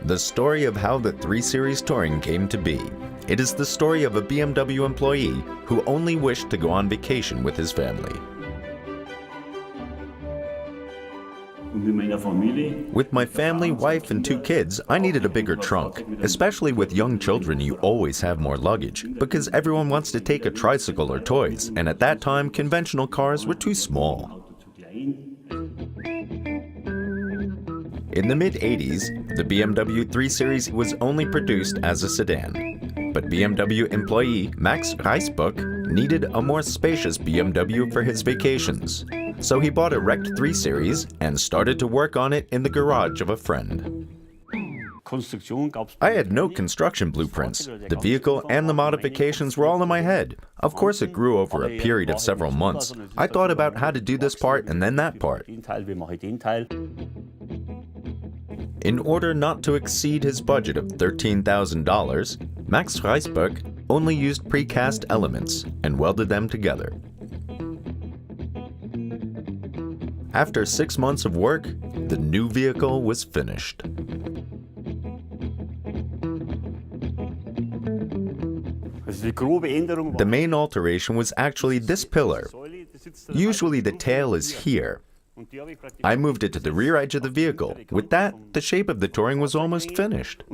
The story of how the 3 Series Touring came to be. It is the story of a BMW employee who only wished to go on vacation with his family. With my family, wife, and 2 kids, I needed a bigger trunk. Especially with young children, you always have more luggage, because everyone wants to take a tricycle or toys, and at that time, conventional cars were too small. In the mid-80s, the BMW 3 Series was only produced as a sedan. But BMW employee Max Reisbuck needed a more spacious BMW for his vacations. So he bought a wrecked 3 Series and started to work on it in the garage of a friend. I had no construction blueprints. The vehicle and the modifications were all in my head. Of course, it grew over a period of several months. I thought about how to do this part and then that part. In order not to exceed his budget of $13,000, Max Reisbuck only used precast elements and welded them together. After 6 months of work, the new vehicle was finished. The main alteration was actually this pillar. Usually the tail is here. I moved it to the rear edge of the vehicle. With that, the shape of the Touring was almost finished.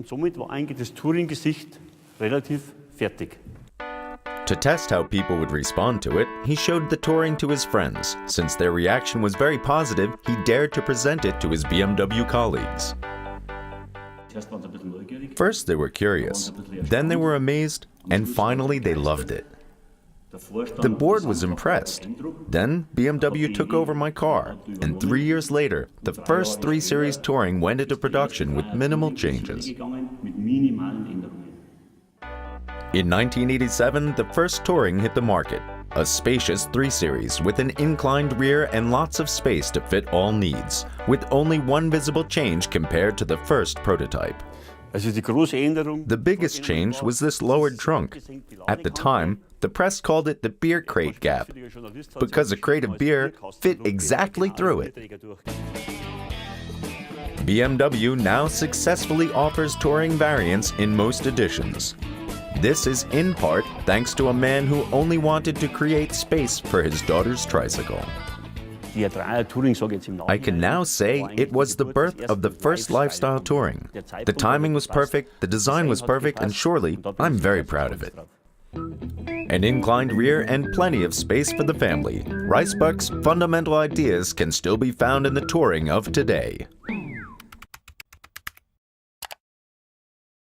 To test how people would respond to it, he showed the Touring to his friends. Since their reaction was very positive, he dared to present it to his BMW colleagues. First they were curious, then they were amazed, and finally they loved it. The board was impressed. Then BMW took over my car, and 3 years later, the first 3 Series Touring went into production with minimal changes. In 1987, the first Touring hit the market, a spacious 3 Series with an inclined rear and lots of space to fit all needs, with only one visible change compared to the first prototype. The biggest change was this lowered trunk. At the time, the press called it the beer crate gap, because a crate of beer fit exactly through it. BMW now successfully offers Touring variants in most editions. This is in part thanks to a man who only wanted to create space for his daughter's tricycle. I can now say it was the birth of the first lifestyle Touring. The timing was perfect, the design was perfect, and surely I'm very proud of it. An inclined rear and plenty of space for the family. Reisbuck's fundamental ideas can still be found in the Touring of today.